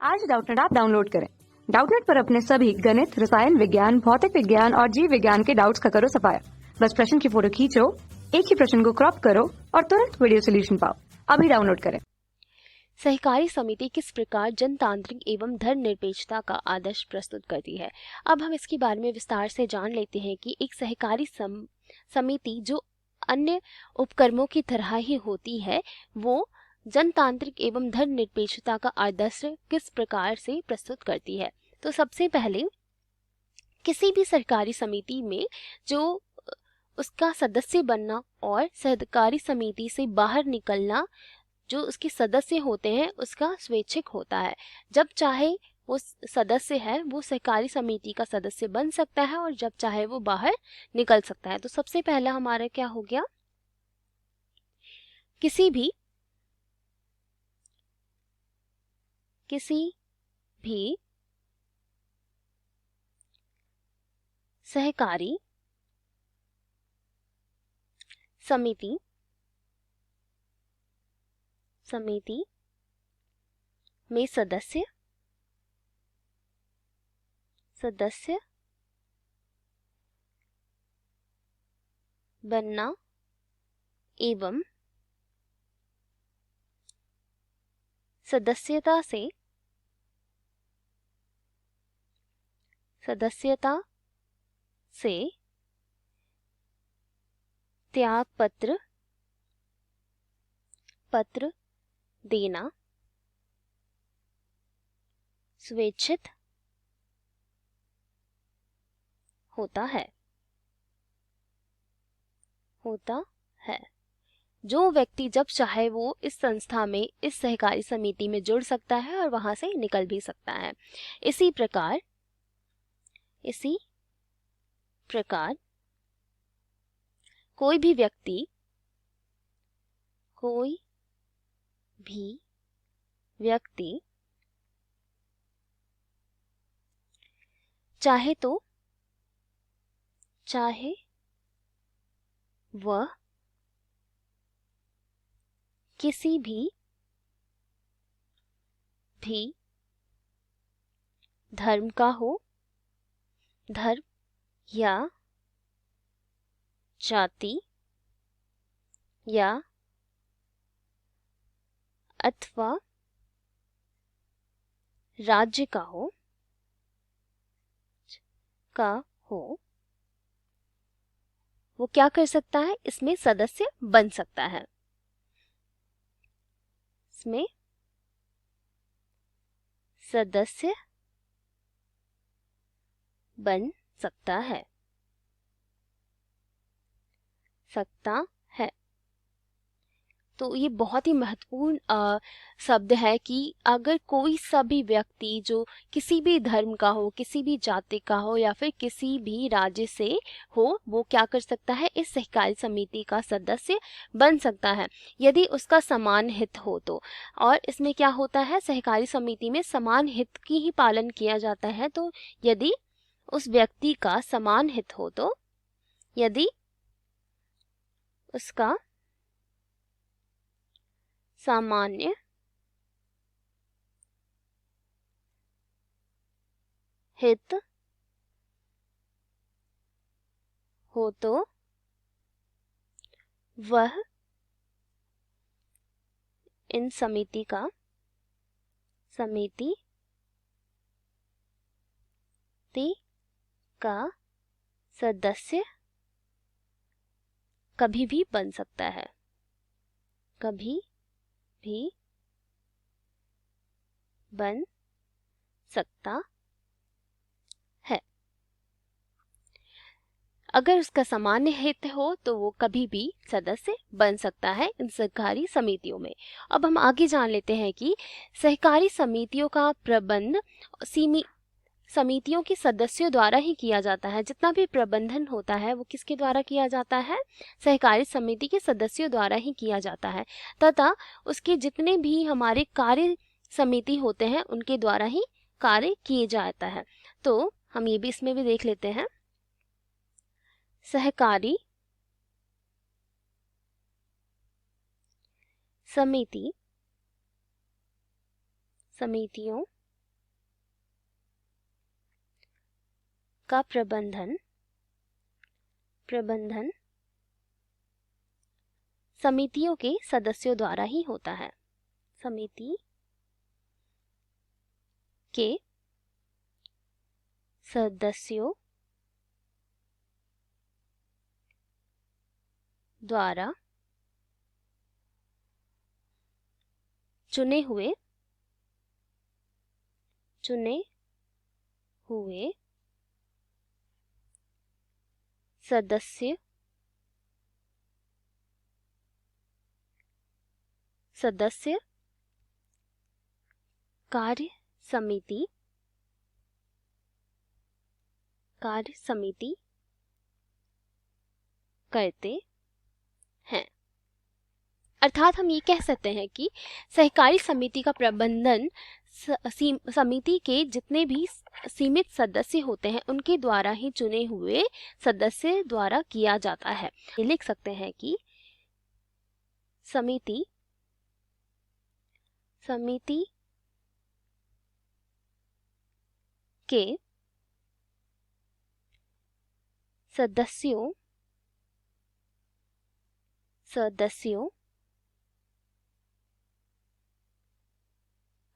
आज Doubtnut app download करें। Doubtnut पर अपने सभी गणित, रसायन विज्ञान, भौतिक विज्ञान और जीव विज्ञान के डाउट्स का करो सफाया। बस प्रश्न की फोटो खींचो, एक ही प्रश्न को क्रॉप करो और तुरंत वीडियो सोल्यूशन पाओ। अभी डाउनलोड करें। सहकारी समिति किस प्रकार जनतांत्रिक एवं धर्मनिरपेक्षता का आदर्श प्रस्तुत करती है। अब हम इसके बारे में विस्तार से जान लेते हैं कि एक सहकारी समिति जो अन्य उपक्रमों की तरह ही होती है, वो जनतांत्रिक एवं धर्मनिरपेक्षता का आदर्श किस प्रकार से प्रस्तुत करती है। तो सबसे पहले किसी भी सहकारी समिति में जो उसका सदस्य बनना और सहकारी समिति से बाहर निकलना जो उसके सदस्य होते हैं उसका स्वैच्छिक होता है। जब चाहे वो सदस्य है वो सहकारी समिति का सदस्य बन सकता है और जब चाहे वो बाहर निकल सकता है। तो सबसे पहला हमारा क्या हो गया, किसी भी सहकारी समिति में सदस्य बनना एवं सदस्यता से त्याग पत्र देना स्वैच्छिक होता है। जो व्यक्ति जब चाहे वो इस संस्था में, इस सहकारी समिति में जुड़ सकता है और वहां से निकल भी सकता है। इसी प्रकार कोई भी व्यक्ति चाहे वह किसी भी धर्म का हो, धर्म या जाति या अथवा राज्य का हो, वो क्या कर सकता है, इसमें सदस्य बन सकता है। इसमें सदस्य बन सकता है। तो ये बहुत ही महत्वपूर्ण शब्द है कि अगर कोई सा भी व्यक्ति जो किसी भी धर्म का हो, किसी भी जाति का हो या फिर किसी भी राज्य से हो, वो क्या कर सकता है, इस सहकारी समिति का सदस्य बन सकता है यदि उसका समान हित हो तो। और इसमें क्या होता है, सहकारी समिति में समान हित की ही पालन किया जाता है। तो यदि उस व्यक्ति का समान हित हो तो, यदि उसका सामान्य हित हो तो वह इन समिति का सदस्य कभी भी बन सकता है। अगर उसका सामान्य हित हो तो वो कभी भी सदस्य बन सकता है इन सहकारी समितियों में। अब हम आगे जान लेते हैं कि सहकारी समितियों का प्रबंध समितियों के सदस्यों द्वारा ही किया जाता है। जितना भी प्रबंधन होता है वो किसके द्वारा किया जाता है, सहकारी समिति के सदस्यों द्वारा ही किया जाता है, तथा उसके जितने भी हमारे कार्य समिति होते हैं उनके द्वारा ही कार्य किए जाता है। तो हम ये भी इसमें भी देख लेते हैं, सहकारी समितियों का प्रबंधन समितियों के सदस्यों द्वारा ही होता है। समिति के सदस्यों द्वारा चुने हुए सदस्य कार्य समिति करते हैं। अर्थात हम ये कह सकते हैं कि सहकारी समिति का प्रबंधन समिति के जितने भी सीमित सदस्य होते हैं उनके द्वारा ही चुने हुए सदस्य द्वारा किया जाता है। ये लिख सकते हैं कि समिति के सदस्यों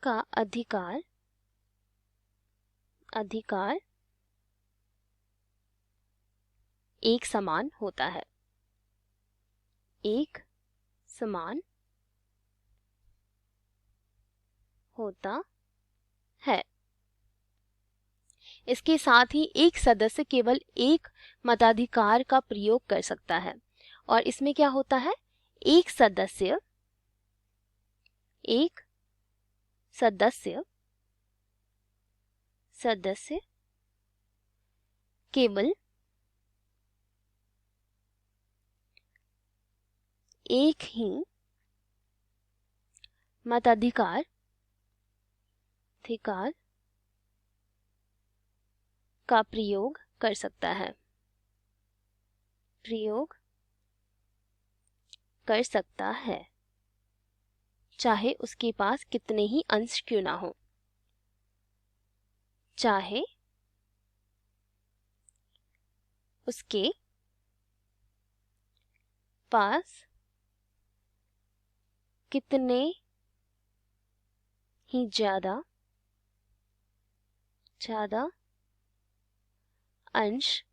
का अधिकार एक समान होता है। इसके साथ ही एक सदस्य केवल एक मताधिकार का प्रयोग कर सकता है और इसमें क्या होता है, एक सदस्य केवल एक ही मताधिकार का प्रयोग कर सकता है, चाहे उसके पास कितने ही अंश क्यों ना हो। चाहे उसके पास कितने ही ज्यादा अंश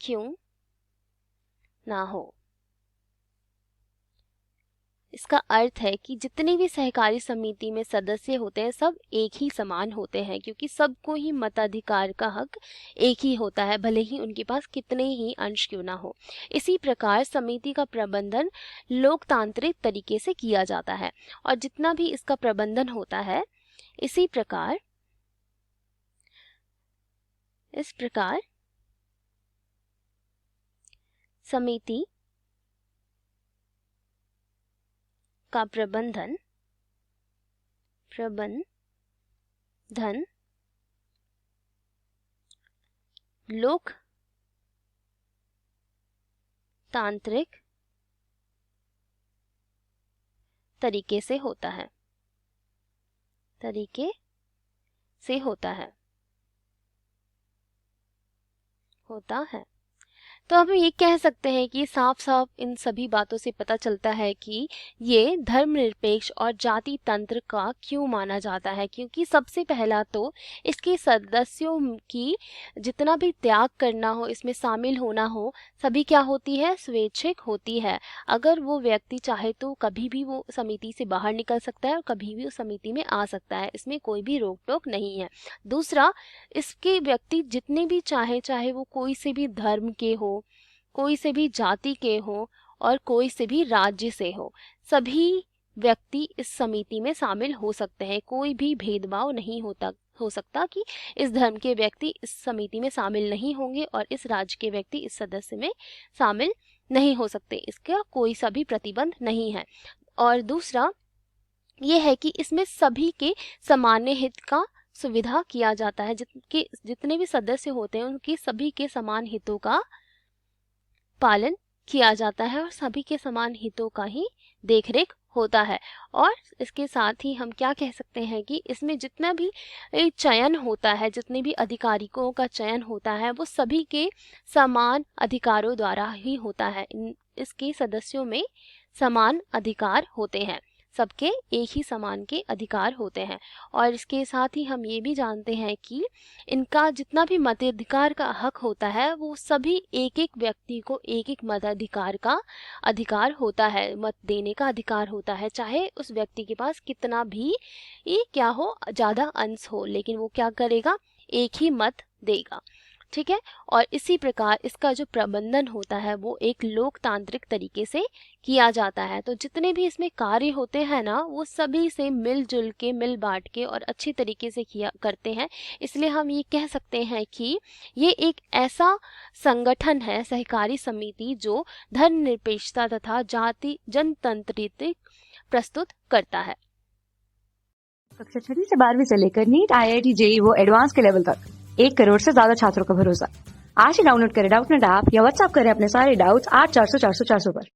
क्यों ना हो। इसका अर्थ है कि जितने भी सहकारी समिति में सदस्य होते हैं सब एक ही समान होते हैं, क्योंकि सबको ही मताधिकार का हक एक ही होता है, भले ही उनके पास कितने ही अंश क्यों ना हो। इसी प्रकार समिति का प्रबंधन लोकतांत्रिक तरीके से किया जाता है और जितना भी इसका प्रबंधन होता है इस प्रकार समिति का प्रबंधन लोकतांत्रिक तरीके से होता है। तो अब ये कह सकते हैं कि साफ साफ इन सभी बातों से पता चलता है कि ये धर्मनिरपेक्ष और जाति तंत्र का क्यों माना जाता है, क्योंकि सबसे पहला तो इसके सदस्यों की जितना भी त्याग करना हो, इसमें शामिल होना हो, सभी क्या होती है, स्वैच्छिक होती है। अगर वो व्यक्ति चाहे तो कभी भी वो समिति से बाहर निकल सकता है और कभी भी उस समिति में आ सकता है, इसमें कोई भी रोक टोक नहीं है। दूसरा, इसके व्यक्ति जितने भी चाहे वो कोई से भी धर्म के हो, कोई से भी जाति के हो और कोई से भी राज्य से हो, सभी व्यक्ति इस समिति में शामिल हो सकते हैं। कोई भी भेदभाव नहीं हो सकता कि इस धर्म के व्यक्ति इस समिति में शामिल नहीं होंगे और इस राज्य के व्यक्ति इस सदस्य में शामिल नहीं हो सकते, इसका कोई सा भी प्रतिबंध नहीं है। और दूसरा ये है कि इसमें सभी के सामान्य हित का सुविधा किया जाता है। जितने भी सदस्य होते हैं उनके सभी के समान हितों का पालन किया जाता है और सभी के समान हितों का ही देखरेख होता है। और इसके साथ ही हम क्या कह सकते हैं कि इसमें जितना भी चयन होता है, जितने भी अधिकारियों का चयन होता है, वो सभी के समान अधिकारों द्वारा ही होता है। इसके सदस्यों में समान अधिकार होते हैं, सबके एक ही समान के अधिकार होते हैं। और इसके साथ ही हम ये भी जानते हैं कि इनका जितना भी मताधिकार का हक होता है, वो सभी एक एक व्यक्ति को एक एक मताधिकार का अधिकार होता है, मत देने का अधिकार होता है, चाहे उस व्यक्ति के पास कितना भी क्या हो, ज़्यादा अंश हो, लेकिन वो क्या करेगा, एक ही मत देगा। ठीक है। और इसी प्रकार इसका जो प्रबंधन होता है वो एक लोकतांत्रिक तरीके से किया जाता है। तो जितने भी इसमें कार्य होते हैं ना, वो सभी से मिलजुल के, मिल बांट के और अच्छी तरीके से किया करते हैं। इसलिए हम ये कह सकते हैं कि ये एक ऐसा संगठन है, सहकारी समिति, जो धर्मनिरपेक्षता तथा जाति जनतंत्र प्रस्तुत करता है। कक्षा 6वीं से 12वीं से लेकर नीट, IIT, JEE वो एडवांस के लेवल तक 1 करोड़ से ज्यादा छात्रों का भरोसा। आज ही डाउनलोड करें डाउटनेट ऐप या व्हाट्सएप करें अपने सारे डाउट्स 8400 400 400 पर।